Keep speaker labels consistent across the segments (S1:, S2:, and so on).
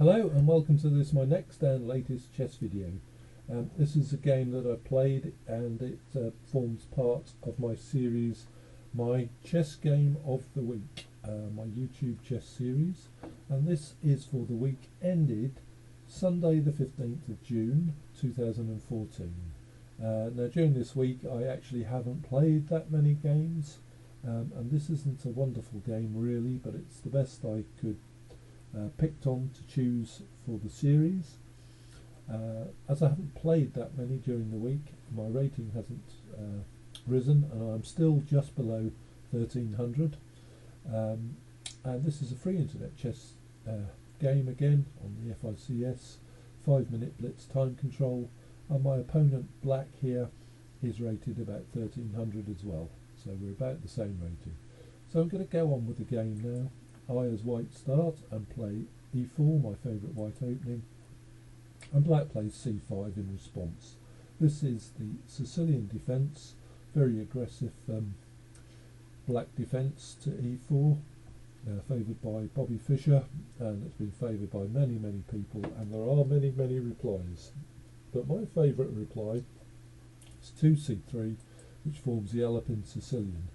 S1: Hello and welcome to this, my next and latest chess video. This is a game that I played and it forms part of my series, my chess game of the week, my YouTube chess series, and this is for the week ended Sunday the 15th of June 2014. Now during this week I actually haven't played that many games, and this isn't a wonderful game really, but it's the best I could picked on to choose for the series. As I haven't played that many during the week, my rating hasn't risen and I'm still just below 1300, and this is a free internet chess game again on the FICS, 5-minute blitz time control, and my opponent black here is rated about 1300 as well, so we're about the same rating. So I'm going to go on with the game now. I as white start and play e4, my favourite white opening, and black plays c5 in response. This is the Sicilian defence, very aggressive black defence to e4, favoured by Bobby Fischer, and it's been favoured by many people, and there are many replies. But my favourite reply is 2c3, which forms the Alapin Sicilian.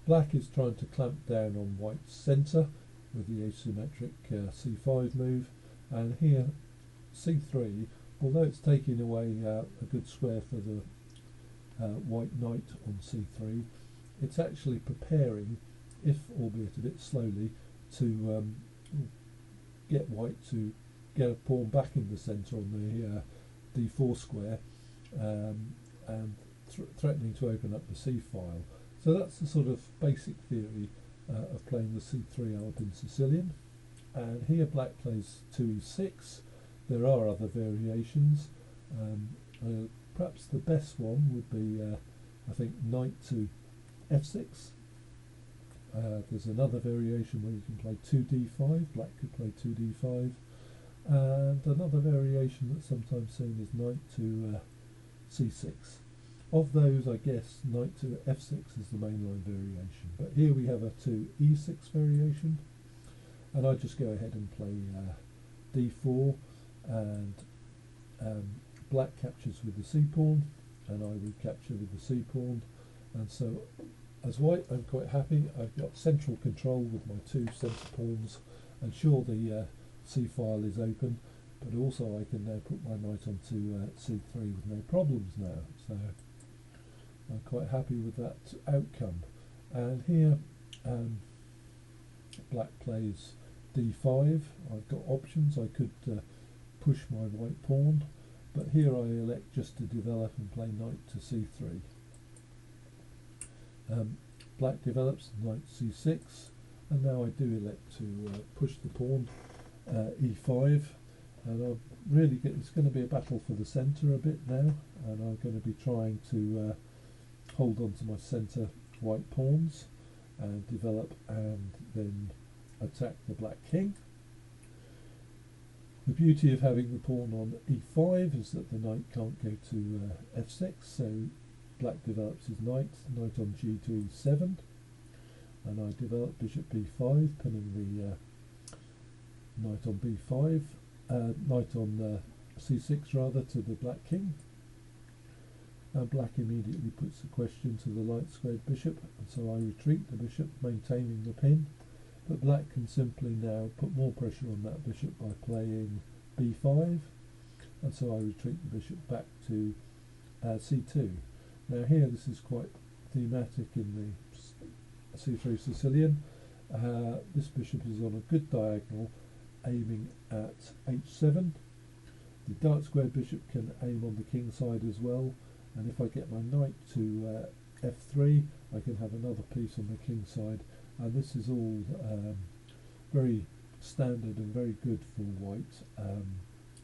S1: Black is trying to clamp down on white's centre with the asymmetric c5 move, and here c3, although it's taking away a good square for the white knight on c3, it's actually preparing, if albeit a bit slowly, to get white to get a pawn back in the centre on the d4 square, and threatening to open up the c file. So that's the sort of basic theory of playing the c3 Alapin Sicilian. And here black plays 2e6. There are other variations. Perhaps the best one would be, I think, knight to f6. There's another variation where you can play 2d5. Black could play 2d5. And another variation that's sometimes seen is knight to c6. Of those, I guess knight to f6 is the mainline variation, but here we have a 2e6 variation, and I just go ahead and play d4, and black captures with the c pawn, and I recapture with the c pawn, and so as white I'm quite happy. I've got central control with my two centre pawns, and sure, the c file is open, but also I can now put my knight onto c3 with no problems now, so I'm quite happy with that outcome. And here black plays d5. I've got options. I could push my white pawn, but here I elect just to develop and play knight to c3. Black develops knight c6, and now I do elect to push the pawn e5, and I'm really it's going to be a battle for the centre a bit now, and I'm going to be trying to hold on to my centre white pawns and develop and then attack the black king. The beauty of having the pawn on e5 is that the knight can't go to f6, so black develops his knight on g to e7, and I develop bishop b5, pinning the knight on b5, knight on c6 rather, to the black king. And black immediately puts the question to the light squared bishop, and so I retreat the bishop, maintaining the pin, but black can simply now put more pressure on that bishop by playing b5, and so I retreat the bishop back to c2. Now here this is quite thematic in the c3 Sicilian. This bishop is on a good diagonal aiming at h7. The dark squared bishop can aim on the king side as well, and if I get my knight to f3, I can have another piece on the king side, and this is all very standard and very good for white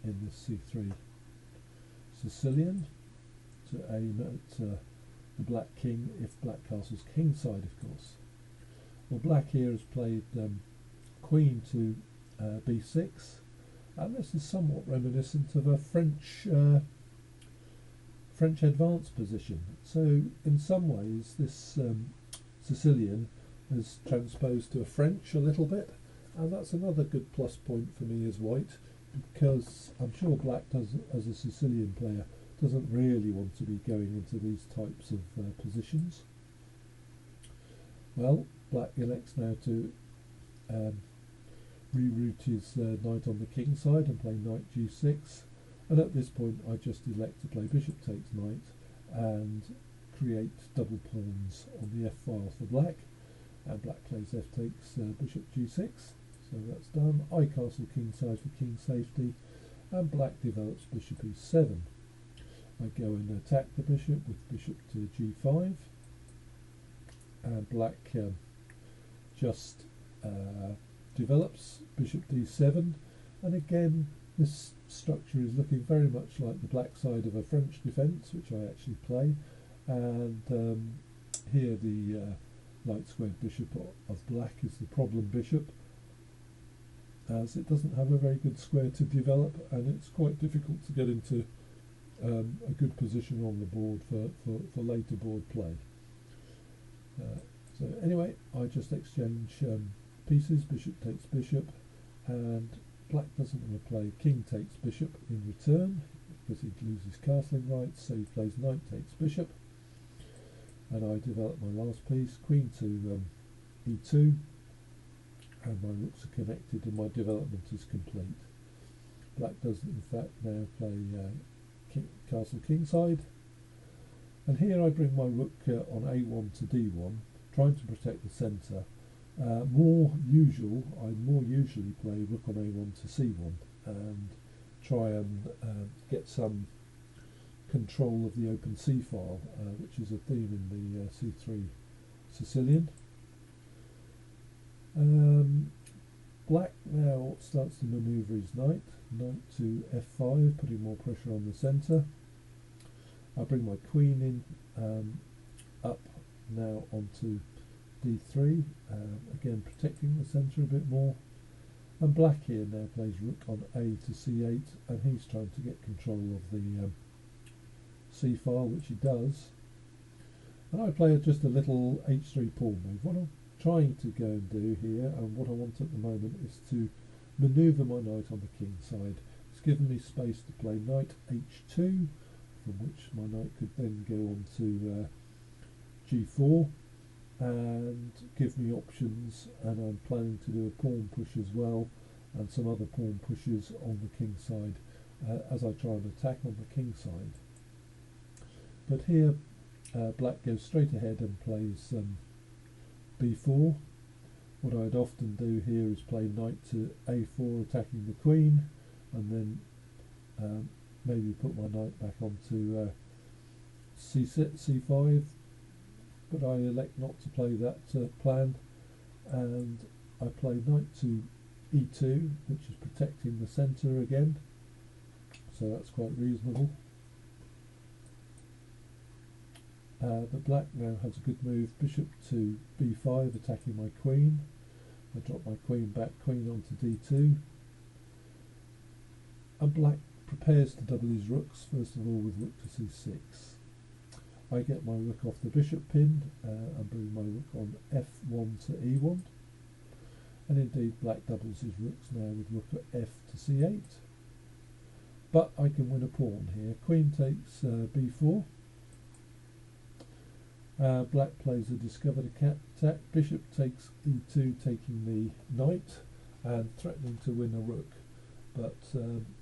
S1: in this c3 Sicilian, to aim at the black king if black castles king side, of course. Well, black here has played queen to b6, and this is somewhat reminiscent of a French advanced position. So in some ways this Sicilian has transposed to a French a little bit, and that's another good plus point for me as white, because I'm sure black does, as a Sicilian player, doesn't really want to be going into these types of positions. Well, black elects now to reroute his knight on the king side and play knight g6, and at this point I just elect to play bishop takes knight and create double pawns on the f file for black, and black plays f takes bishop g6, so that's done. I castle king side for king safety, and black develops bishop e7. I go and attack the bishop with bishop to g5, and black just develops bishop d7, and again this structure is looking very much like the black side of a French defence, which I actually play, and here the light squared bishop of black is the problem bishop, as it doesn't have a very good square to develop, and it's quite difficult to get into a good position on the board for later board play. So anyway, I just exchange pieces, bishop takes bishop, and black doesn't want to play king takes bishop in return because he loses castling rights, so he plays knight takes bishop, and I develop my last piece, queen to e2, and my rooks are connected and my development is complete. Black does in fact now play castle kingside, and here I bring my rook on a1 to d1, trying to protect the centre. I more usually play rook on a1 to c1 and try and get some control of the open c file, which is a theme in the c3 Sicilian. Black now starts to manoeuvre his knight to f5, putting more pressure on the centre. I bring my queen in up now onto d3, again protecting the centre a bit more, and black here now plays rook on a to c8, and he's trying to get control of the c file, which he does, and I play just a little h3 pawn move. What I'm trying to go and do here, and what I want at the moment, is to manoeuvre my knight on the king side. It's given me space to play knight h2, from which my knight could then go on to g4 and give me options, and I'm planning to do a pawn push as well and some other pawn pushes on the king side as I try and attack on the king side. But here black goes straight ahead and plays b4. What I'd often do here is play knight to a4, attacking the queen, and then maybe put my knight back onto c5, but I elect not to play that plan, and I play knight to e2, which is protecting the centre again, so that's quite reasonable. But black now has a good move, bishop to b5, attacking my queen. I drop my queen back, queen onto d2, and black prepares to double his rooks, first of all with rook to c6. I get my rook off the bishop pin and bring my rook on f1 to e1, and indeed black doubles his rooks now with rook at f to c8, but I can win a pawn here. Queen takes b4. Black plays a discovered attack, bishop takes e2, taking the knight and threatening to win a rook, but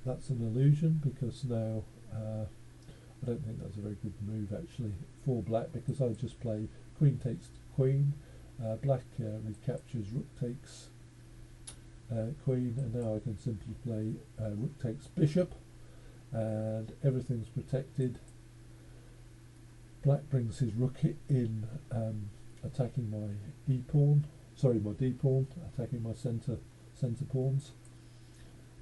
S1: that's an illusion, because now I don't think that's a very good move actually for black, because I just play queen takes queen, black recaptures rook takes queen, and now I can simply play rook takes bishop, and everything's protected. Black brings his rook in, attacking my my d pawn, attacking my centre pawns,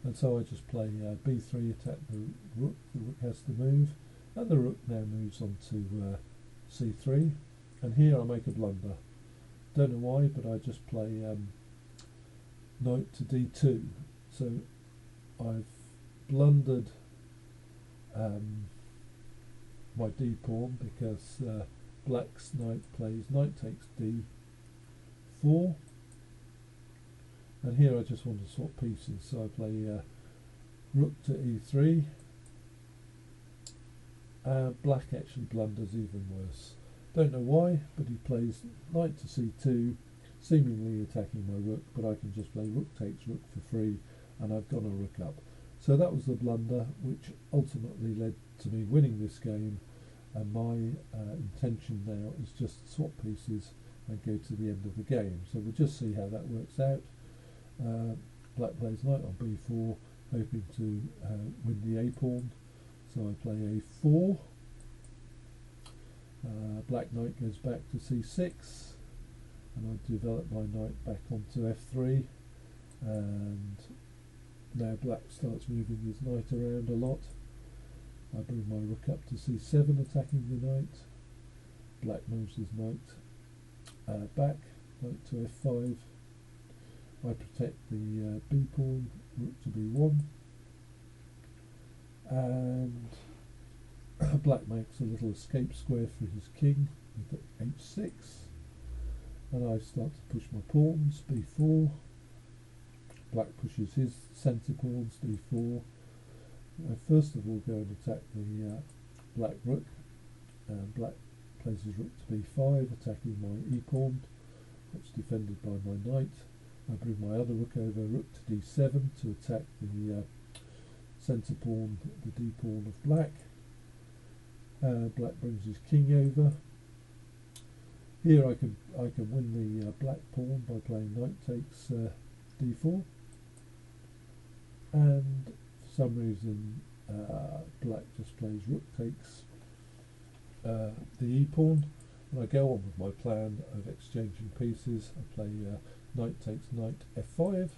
S1: and so I just play b3, attack the rook has to move, and the rook now moves on to c3, and here I make a blunder. Don't know why, but I just play knight to d2, so I've blundered my d pawn, because black's knight plays knight takes d4, And here I just want to swap pieces, so I play rook to e3. Black actually blunders even worse. Don't know why, but he plays knight to c2, seemingly attacking my rook, but I can just play rook takes rook for free, and I've gone a rook up. So that was the blunder, which ultimately led to me winning this game, and my intention now is just to swap pieces and go to the end of the game. So we'll just see how that works out. Black plays knight on b4, hoping to win the a-pawn. So I play a4. Black knight goes back to c6, and I develop my knight back onto f3, and now black starts moving his knight around a lot. I bring my rook up to c7, attacking the knight. Black moves his knight back, knight to f5. I protect the b pawn, rook to b1, and black makes a little escape square for his king with h6, and I start to push my pawns, b4. Black pushes his centre pawns, d4. I first of all go and attack the black rook, and black plays his rook to b5, attacking my e-pawn, that's defended by my knight. I bring my other rook over, rook to d7, to attack the centre pawn, the d pawn of black. Black brings his king over. Here I can win the black pawn by playing knight takes d4, and for some reason black just plays rook takes the e pawn, and I go on with my plan of exchanging pieces. I play knight takes knight f5.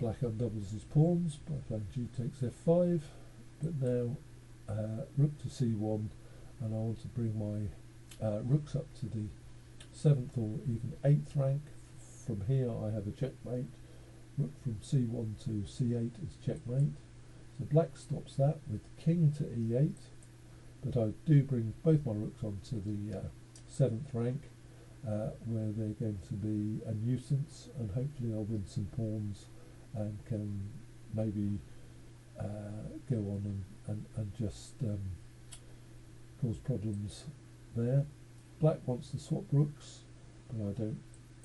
S1: Black undoubles his pawns by playing g takes f5, but now rook to c1, and I want to bring my rooks up to the 7th or even 8th rank. From here I have a checkmate. Rook from c1 to c8 is checkmate. So black stops that with king to e8, but I do bring both my rooks onto the 7th rank, where they're going to be a nuisance, and hopefully I'll win some pawns and can maybe go on and just cause problems there. Black wants to swap rooks, but I don't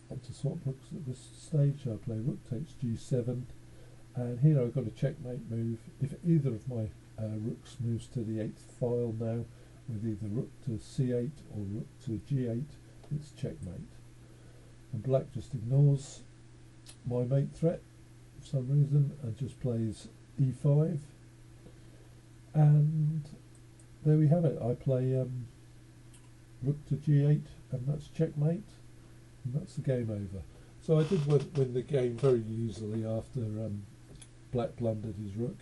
S1: want to swap rooks at this stage. I play rook takes g7, and here I've got a checkmate move. If either of my rooks moves to the 8th file now, with either rook to c8 or rook to g8, it's checkmate. And black just ignores my mate threat for some reason and just plays e5, and there we have it. I play rook to g8, and that's checkmate, and that's the game over. So I did win the game very easily after black blundered his rook,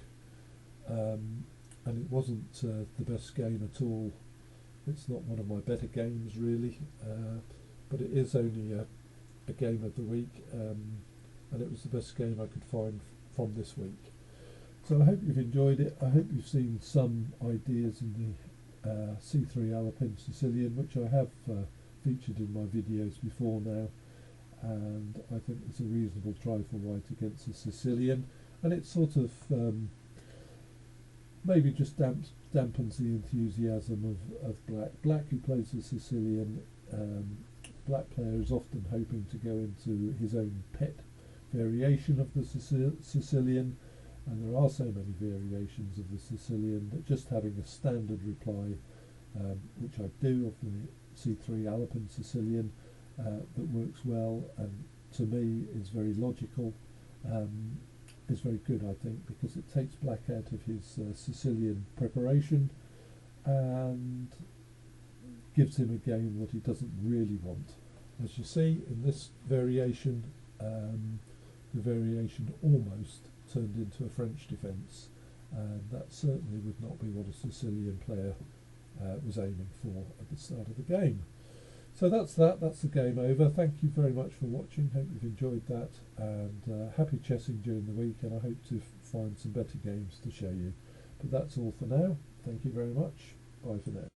S1: and it wasn't the best game at all. It's not one of my better games really, but it is only a game of the week, and it was the best game I could find from this week. So I hope you've enjoyed it. I hope you've seen some ideas in the C3 Alapin Sicilian, which I have featured in my videos before now, and I think it's a reasonable try for white against the Sicilian, and it sort of maybe just dampens the enthusiasm of black. Black, who plays the Sicilian, black player is often hoping to go into his own pet variation of the Sicilian, and there are so many variations of the Sicilian that just having a standard reply, which I do, of the C3 Alapin Sicilian, that works well and to me is very logical, is very good, I think, because it takes black out of his Sicilian preparation and gives him a game that he doesn't really want. As you see in this variation, the variation almost turned into a French defence, and that certainly would not be what a Sicilian player was aiming for at the start of the game. So that's the game over. Thank you very much for watching. Hope you've enjoyed that, and happy chessing during the week, and I hope to find some better games to show you. But that's all for now. Thank you very much. Bye for now.